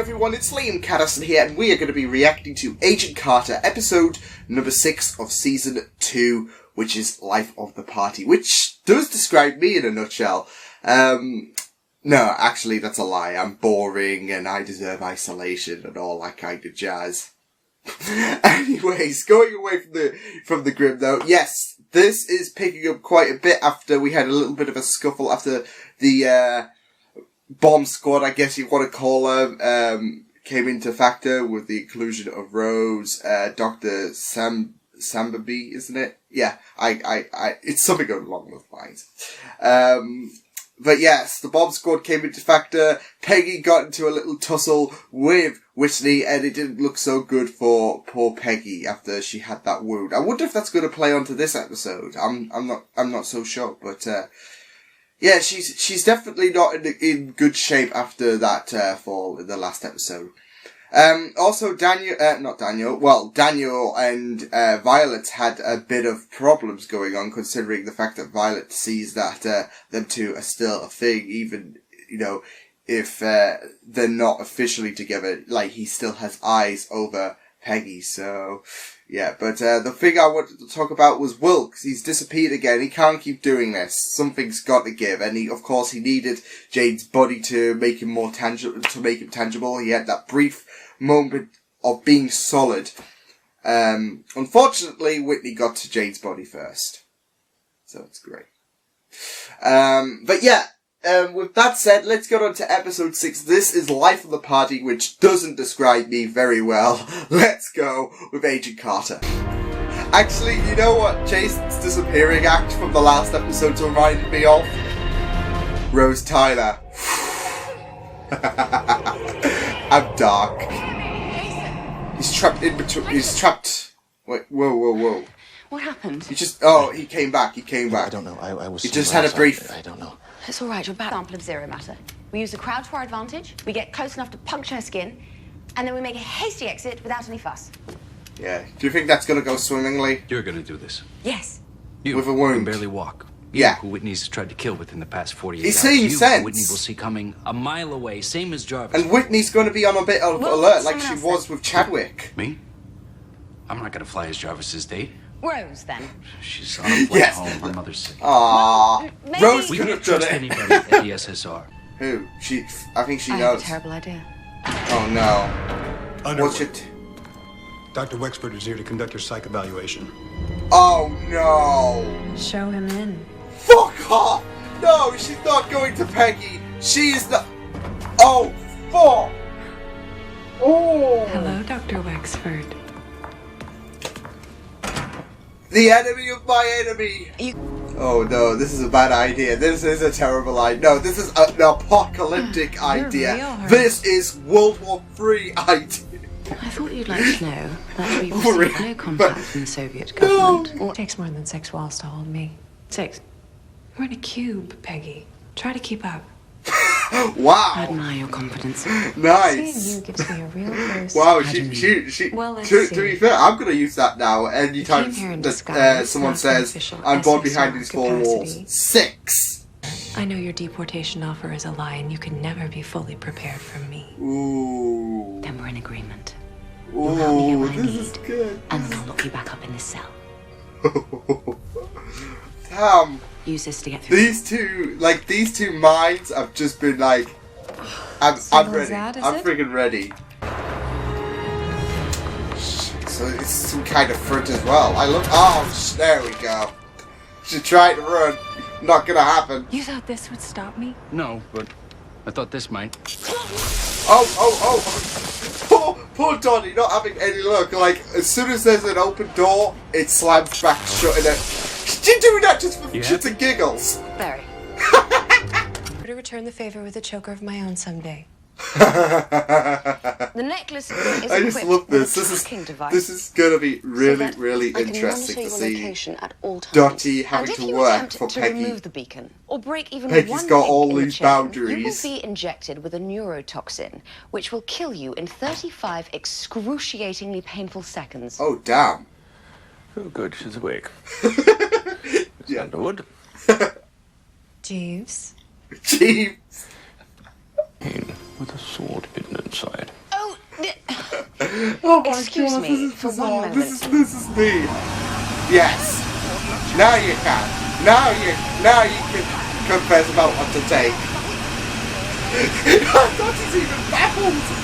everyone, it's Liam Catterson here, and we are going to be reacting to Agent Carter, episode number 6 of season 2, which is Life of the Party, which does describe me in a nutshell. No, actually, that's a lie. I'm boring, and I deserve isolation, and all that kind of jazz. Anyways, going away from the grim though, yes, this is picking up quite a bit after we had a little bit of a scuffle after the, bomb squad, I guess you want to call them, came into factor with the inclusion of Rose, Dr. Sambaby, isn't it? Yeah, it's something along those lines. But yes, the bomb squad came into factor. Peggy got into a little tussle with Whitney, and it didn't look so good for poor Peggy after she had that wound. I wonder if that's going to play onto this episode. I'm not so sure, but, yeah, she's definitely not in good shape after that fall in the last episode. Also, Daniel and Violet had a bit of problems going on, considering the fact that Violet sees that them two are still a thing, even, if they're not officially together. Like, he still has eyes over Peggy, so... Yeah, but the thing I wanted to talk about was Wilkes. He's disappeared again. He can't keep doing this. Something's got to give. And he needed Jade's body to make him more tangible, to make him tangible. He had that brief moment of being solid. Unfortunately, Whitney got to Jade's body first. So it's great. But yeah. With that said, let's get on to episode 6. This is Life of the Party, which doesn't describe me very well. Let's go with Agent Carter. Actually, you know what Jason's disappearing act from the last episode reminded me of? Rose Tyler. I'm dark. He's trapped in between. He's trapped. Wait, whoa. What happened? He came back. I don't know. I was. He just had a brief. I don't know. It's all right. You're back. Sample of zero matter. We use the crowd to our advantage. We get close enough to puncture her skin, and then we make a hasty exit without any fuss. Yeah. Do you think that's gonna go swimmingly? You're gonna do this. Yes. You with a wound. Can barely walk. Yeah. Who Whitney's tried to kill within the past 48 hours. He's seeing sense. Whitney will see coming a mile away, same as Jarvis. And Whitney's going to be on a bit of alert, like she was with Chadwick. Me? I'm not gonna fly as Jarvis's date. Rose, then. She's on a flight home. Her mother's sick. Aww. Maybe. Rose We could can't have done trust it. anybody at the SSR. Who? I think she I knows. have a terrible idea. Oh no. Underwood. What's it? Dr. Wexford is here to conduct your psych evaluation. Oh no. Show him in. Fuck off! No, she's not going to Peggy. She's the... Oh, fuck! Oh. Hello, Dr. Wexford. The enemy of my enemy! Oh no, this is a bad idea. This is a terrible idea. No, this is an apocalyptic idea. This is World War III idea. I thought you'd like to know that we've received no contact from the Soviet government. It takes more than 6 walls to hold me. 6. We're in a cube, Peggy. Try to keep up. I Wow. admire your confidence. Nice. Seeing you gives me a real burst. Wow, she Well, let's to see. be fair, I'm gonna use that now anytime came here in that disguise, someone not says, official I'm born SSR behind these 4 walls. capacity. 6! I know your deportation offer is a lie, and you can never be fully prepared for me. Ooh. Then we're in agreement. You'll help me get Ooh, what I this is need, good. and then I'll lock you back up in this cell. Damn. Use this to get through. These two minds have just been like, I'm Simple ready. as that, is I'm it? freaking ready. So it's some kind of fruit as well. There we go. She's trying to run. Not gonna happen. You thought this would stop me? No, but I thought this might. Oh. Poor Dotty not having any luck. Like, as soon as there's an open door, it slams back shut in it. You're doing that just for shits and giggles. Very. To return the favor with a choker of my own someday. The necklace is I just equipped love with this. a This tracking is device. gonna be really, so that really I can interesting monitor to your see location at all times. Dotty having and if to you work attempt for to Peggy. remove the beacon or break even Peggy's one got link all in the these chain, boundaries. you will be injected with a neurotoxin, which will kill you in 35 excruciatingly painful seconds. Oh damn! Oh, good. She's awake. Yeah. Underwood. Jeeves. Jeez. with a sword hidden inside. Oh, Oh my excuse god, me, this is for bizarre. one moment. This is me. Yes. Now you can. Now you can confess about what to take. Dotty's even baffled.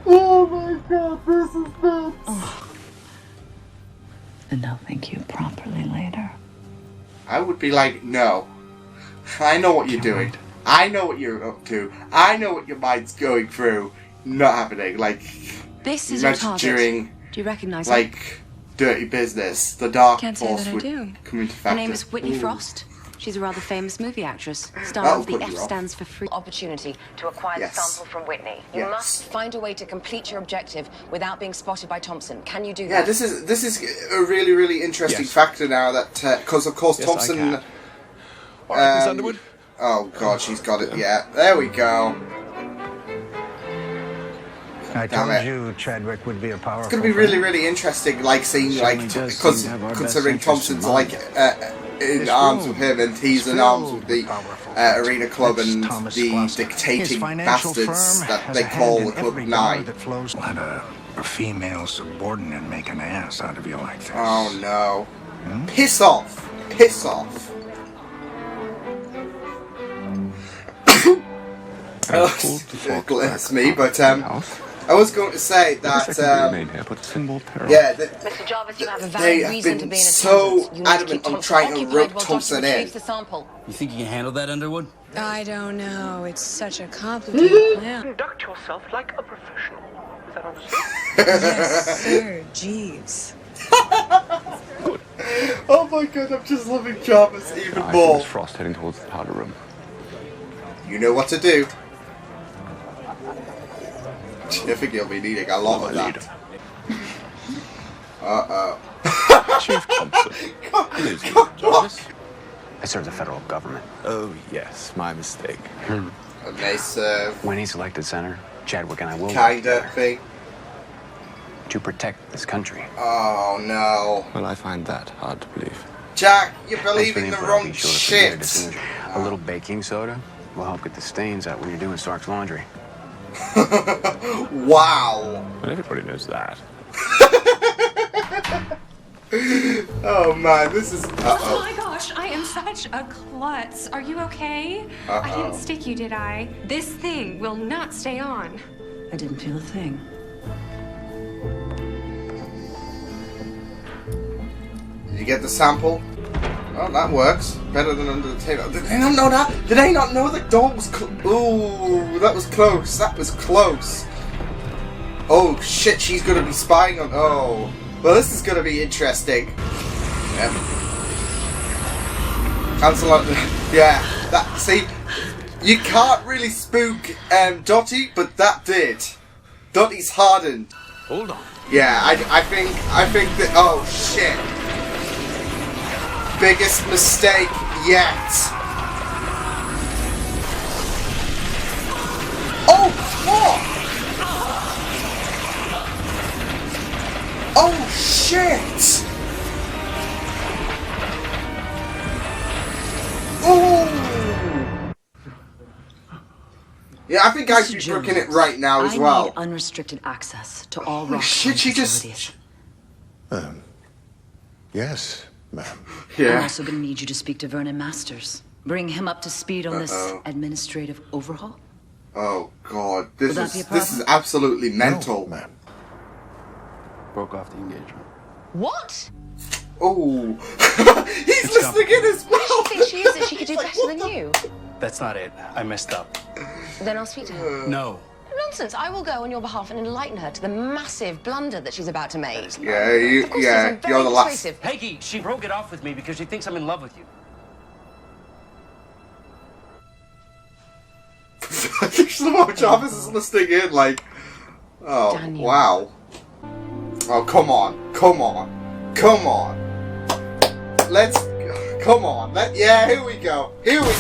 Oh my god, this is nuts. And I'll thank you properly later. I would be like, no. I know what you're doing. I know what you're up to. I know what your mind's going through. Not happening. Like, this you is your mentioned target. during, Do you recognise her? like, Dirty Business, the Dark Can't say Force that I would do. come into factor. Her name is Whitney Ooh. Frost. She's a rather famous movie actress. That'll Star of the put F you off. stands for free. Opportunity to acquire Yes. the sample from Whitney. You Yes. must find a way to complete your objective without being spotted by Thompson. Can you do Yeah, that? this is a really, really interesting Yes. factor now that, because of course Yes, I Thompson... can. All right, Miss Underwood. Oh god, she's got it, yeah. There we go. I Damn told it. you Chadwick would be a powerful. It's going to be really, really interesting, like, seeing, like, Certainly does because seem to have our best considering interests in Thompson's, mind. like, in This arms room with him, and he's is in arms filled with the with powerful arena club That's and Thomas the Gloucester. His dictating financial bastards firm that has they a call hand the in Club every 9. dollar that flows. Let a female subordinate make an ass out of you like this. Oh no. Piss off! Piss off! It's me, but I was going to say that yeah, Mr. Jarvis, you have a they valid have reason to been be in so attendance. You need to adamant keep on Thompson trying to occupied rope while Thompson Dotty in. retrieves the sample. You think you can handle that, Underwood? I don't know. It's such a complicated plan. Conduct yourself like a professional. Is that understood? Yes, sir. Jeeves. Oh my god, I'm just loving Jarvis even I more. think it's Frost heading towards the powder room. You know what to do. I think you'll be needing a lot of that. Chief Thompson. It is you, Jarvis. I serve the federal government. Oh, yes, my mistake. And they serve When he's elected senator, Chadwick and I will work kinda thing. to protect this country. Oh no. Well, I find that hard to believe. Jack, you're Thanks for believing the info. wrong Be sure to forget shit. this image. A little baking soda will help get the stains out when you're doing Stark's laundry. Wow. Well, everybody knows that. Oh man, this is. Oh my gosh, I am such a klutz. Are you okay? I didn't stick you, did I? This thing will not stay on. I didn't feel a thing. Did you get the sample? Oh, that works. Better than under the table. Did they not know that? Did they not know the door was ooh, that was close. That was close. Oh shit, she's gonna be spying on. Oh. Well, this is gonna be interesting. Cancel out. Yeah, that. See, you can't really spook Dotty, but that did. Dotty's hardened. Hold on. Yeah, I think that. Oh shit! Biggest mistake yet. Oh fuck! Oh shit! Oh! Yeah, I think I should be booking it right now as I well. need unrestricted access to all Holy shit, she just- facilities. Yes, ma'am. I'm Yeah. also going to need you to speak to Vernon Masters. Bring him up to speed on this administrative overhaul. Oh god, this Would that be a this is problem? absolutely mental. No, ma'am. Broke off the engagement. What? Oh, he's listening in as well. What does she think she is that she could do better than you? That's not it. I messed up. Then I'll speak to her. No. Nonsense. I will go on your behalf and enlighten her to the massive blunder that she's about to make. Yeah, you, Of course, yeah, I'm very you're the last. persuasive. Peggy, she broke it off with me because she thinks I'm in love with you. Somehow Jarvis is listening in, like, oh Daniel. wow. Oh come on, come on, come on. Let's, come on. Yeah, here we go. Here we.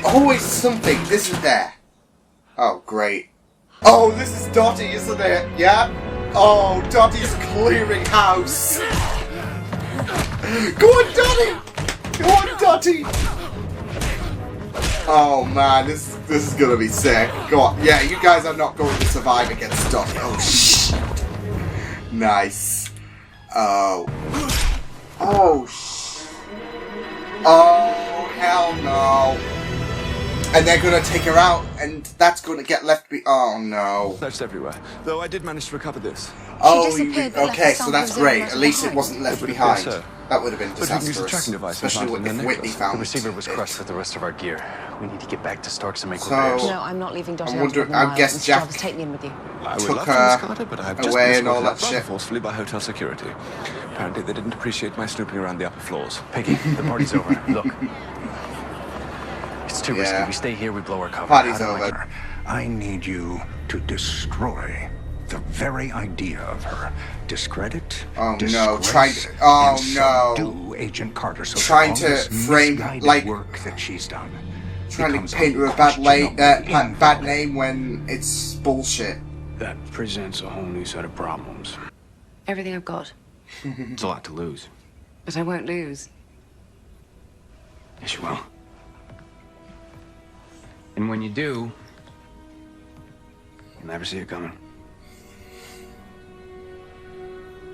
Always something, isn't there? Oh great. Oh, this is Dotty, isn't it? Yeah. Oh, Dotty's clearing house. Go on, Dotty. Go on, Dotty. Oh man, this is gonna be sick. Go on. Yeah, you guys are not going to survive against Dotty. Oh shit. Nice. Oh. Oh hell no. And they're gonna take her out, and that's gonna get left oh no. That's everywhere. Though I did manage to recover this. Oh, okay, so that's great. At least it wasn't left behind. So. That would have been But we can use disastrous. the tracking device Especially implanted in if the Whitney necklace. found The receiver was it. crushed with the rest of our gear. We need to get back to Stark's and make So- repairs. No, I'm not leaving Dotty I out wonder- of the I miles. guess Mr. Jack Jarvis, take me in with you. I would took love to, her Miss Carter, but I have just away been and all escorted that out rather shit. forcefully by hotel security. Apparently they didn't appreciate my snooping around the upper floors. Peggy, the party's over. Look. It's too risky. Yeah. We stay here, we blow our cover. Party's How do I- over. I need you to destroy the very idea of her. Discredit, Oh, no. disgrace, Trying to- oh, and no. subdue Agent Carter so Trying that all to this frame, misguided like- work that she's done Trying becomes to paint her a bad, unquestionably bad name when it's bullshit. That presents a whole new set of problems. Everything I've got. It's a lot to lose. But I won't lose. Yes, you will. And when you do, you'll never see it coming.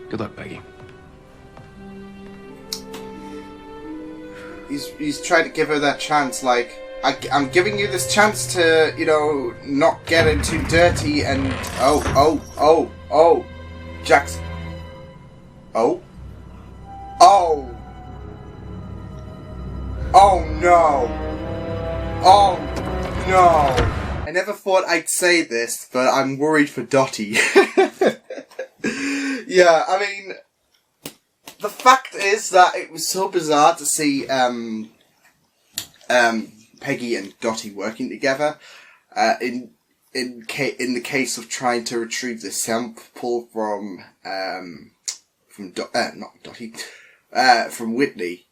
Good luck, Peggy. He's trying to give her that chance, like, I'm giving you this chance to, you know, not get in too dirty and... Oh. Jack's... Oh. Oh no. Oh no. I never thought I'd say this, but I'm worried for Dotty. Yeah, I mean... The fact is that it was so bizarre to see Peggy and Dotty working together in the case of trying to retrieve the sample from Whitney,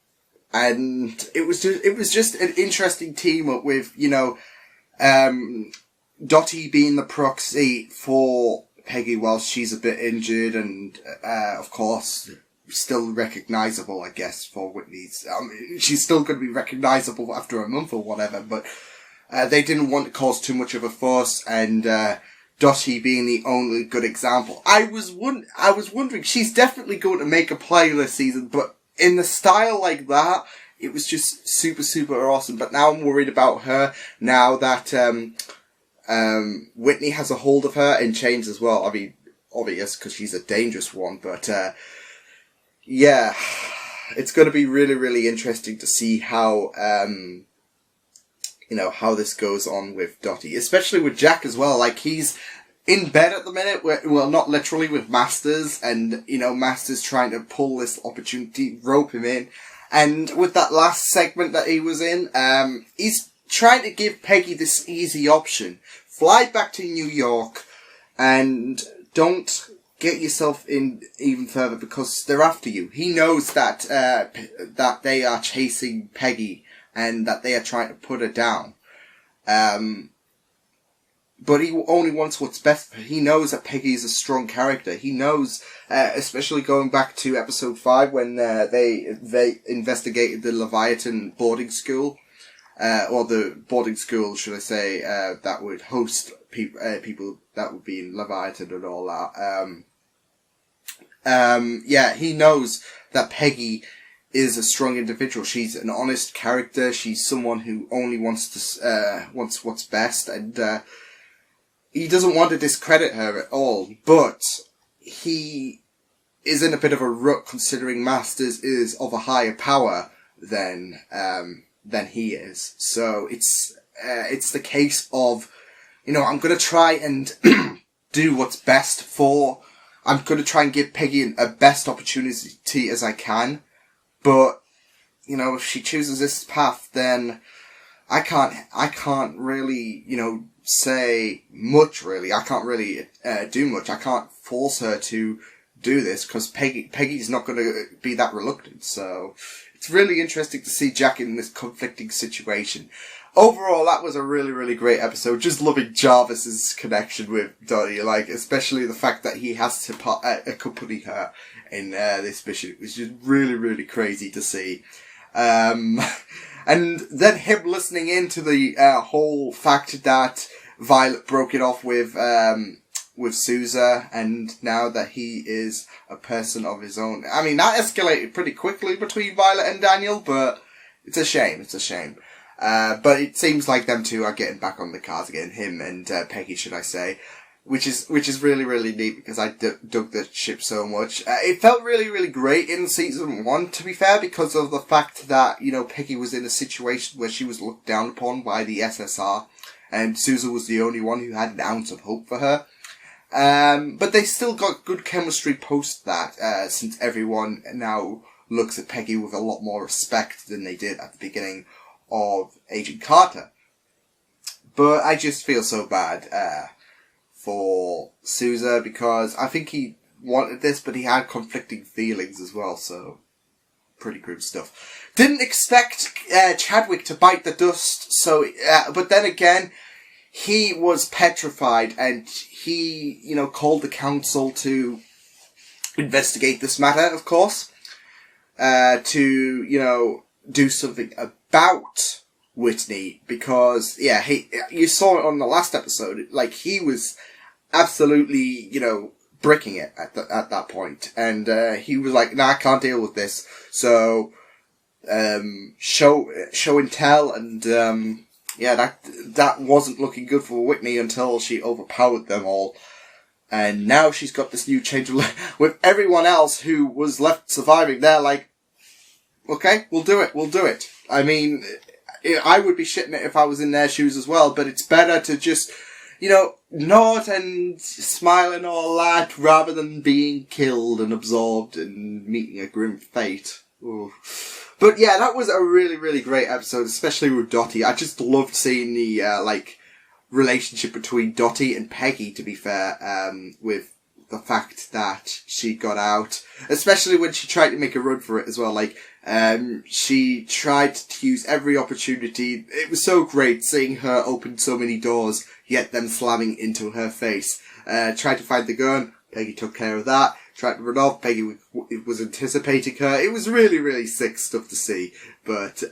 and it was just an interesting team up with, you know, Dotty being the proxy for Peggy whilst she's a bit injured, and of course still recognisable, I guess, for Whitney's. She's still going to be recognisable after a month or whatever, but they didn't want to cause too much of a fuss, and Dotty being the only good example. I was wondering, she's definitely going to make a play this season, but in the style like that, it was just super, super awesome. But now I'm worried about her, now that Whitney has a hold of her and chains as well. I mean, obvious, because she's a dangerous one, but yeah, it's going to be really, really interesting to see how, you know, how this goes on with Dotty, especially with Jack as well. Like, he's in bed at the minute, well, not literally, with Masters, and, you know, Masters trying to pull this opportunity, rope him in. And with that last segment that he was in, he's trying to give Peggy this easy option. Fly back to New York and don't get yourself in even further because they're after you. He knows that that they are chasing Peggy and that they are trying to put her down. But he only wants what's best for her. He knows that Peggy is a strong character. He knows, especially going back to episode 5 when they investigated the Leviathan boarding school, or the boarding school, should I say, that would host people that would be in Leviathan and all that. Yeah, he knows that Peggy is a strong individual. She's an honest character. She's someone who only wants what's best, and he doesn't want to discredit her at all. But he is in a bit of a rut, considering Masters is of a higher power than he is. So it's the case of, you know, I'm going to try and do what's best for... I'm going to try and give Peggy a best opportunity as I can. But, you know, if she chooses this path, then I can't really, you know, say much, really. I can't really do much. I can't force her to do this, because Peggy's not going to be that reluctant. So it's really interesting to see Jack in this conflicting situation. Overall, that was a really, really great episode. Just loving Jarvis's connection with Dotty, like, especially the fact that he has to accompany her in this mission. It was just really, really crazy to see. And then him listening into the whole fact that Violet broke it off with Sousa, and now that he is a person of his own. I mean, that escalated pretty quickly between Violet and Daniel, but it's a shame. But it seems like them two are getting back on the cars again, him and Peggy, should I say. Which is really, really neat, because I dug the ship so much. It felt really, really great in season 1, to be fair, because of the fact that, Peggy was in a situation where she was looked down upon by the SSR, and Sousa was the only one who had an ounce of hope for her. But they still got good chemistry post that, since everyone now looks at Peggy with a lot more respect than they did at the beginning of Agent Carter. But I just feel so bad, for Sousa, because I think he wanted this, but he had conflicting feelings as well, so pretty grim stuff. Didn't expect Chadwick to bite the dust, so but then again, he was petrified, and he, called the council to investigate this matter, of course, to, do something about Whitney, because, you saw it on the last episode, like, he was absolutely, bricking it at that point. And, he was like, nah, I can't deal with this. So, show and tell, and, that wasn't looking good for Whitney until she overpowered them all. And now she's got this new change of with everyone else who was left surviving. They're like, okay, we'll do it. I mean, I would be shitting it if I was in their shoes as well, but it's better to just, nod and smile and all that, rather than being killed and absorbed and meeting a grim fate. Ooh. But yeah, that was a really, really great episode, especially with Dotty. I just loved seeing the, relationship between Dotty and Peggy, to be fair, with the fact that she got out. Especially when she tried to make a run for it as well, she tried to use every opportunity. It was so great seeing her open so many doors, yet them slamming into her face. Tried to find the gun, Peggy took care of that. Tried to run off, Peggy was anticipating her. It was really, really sick stuff to see. But,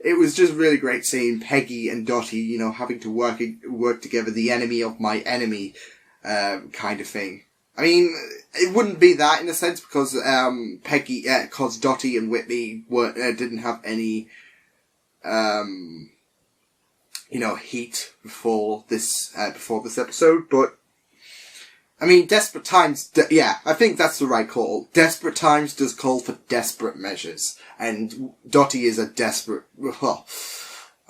it was just really great seeing Peggy and Dotty, having to work together, the enemy of my enemy, kind of thing. I mean, it wouldn't be that in a sense, because because Dotty and Whitney didn't have any, heat before this episode. But I mean, desperate times. I think that's the right call. Desperate times does call for desperate measures, and Dotty is a desperate. Well,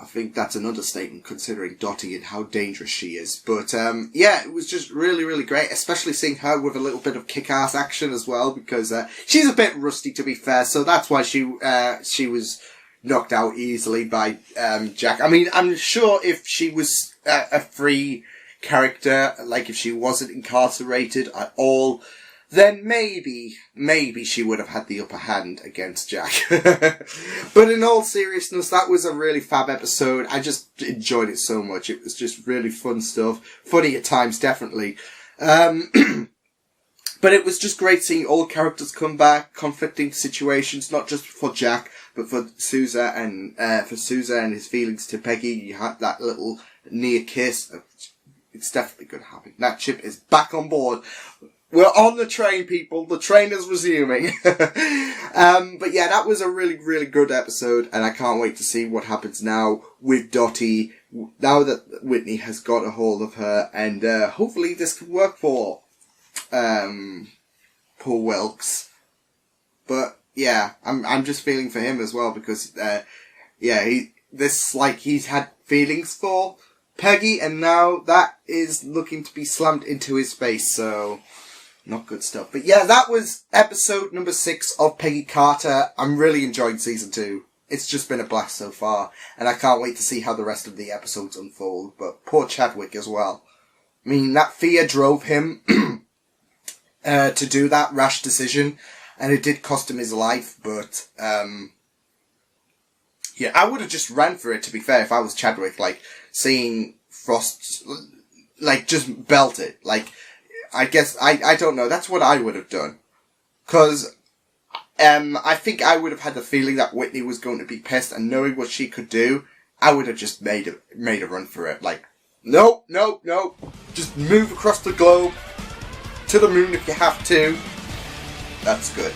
I think that's an understatement considering Dotty and how dangerous she is. But, it was just really, really great, especially seeing her with a little bit of kick-ass action as well, because, she's a bit rusty, to be fair, so that's why she was knocked out easily by, Jack. I mean, I'm sure if she was a free character, like if she wasn't incarcerated at all, then maybe she would have had the upper hand against Jack. But in all seriousness, that was a really fab episode. I just enjoyed it so much. It was just really fun stuff. Funny at times, definitely. But it was just great seeing all characters come back, conflicting situations, not just for Jack, but for Sousa and his feelings to Peggy. You had that little near kiss. It's definitely going to happen. That chip is back on board. We're on the train, people. The train is resuming. But yeah, that was a really, really good episode, and I can't wait to see what happens now with Dotty, now that Whitney has got a hold of her, and hopefully this can work for Paul Wilkes. But yeah, I'm just feeling for him as well, because he's had feelings for Peggy, and now that is looking to be slammed into his face, so not good stuff. But yeah, that was episode number 6 of Peggy Carter. I'm really enjoying season 2. It's just been a blast so far, and I can't wait to see how the rest of the episodes unfold. But poor Chadwick as well. I mean, that fear drove him to do that rash decision, and it did cost him his life, but I would have just ran for it, to be fair, if I was Chadwick, seeing Frost, just belt it. I guess, I don't know, that's what I would have done. 'Cause I think I would have had the feeling that Whitney was going to be pissed, and knowing what she could do, I would have just made a run for it. Like, no, just move across the globe, to the moon if you have to. That's good.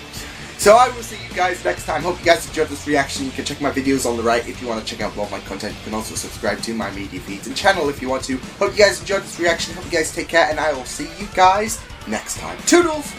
So I will see you guys next time. Hope you guys enjoyed this reaction. You can check my videos on the right if you want to check out more of my content. You can also subscribe to my media feeds and channel if you want to. Hope you guys enjoyed this reaction. Hope you guys take care, and I will see you guys next time. Toodles!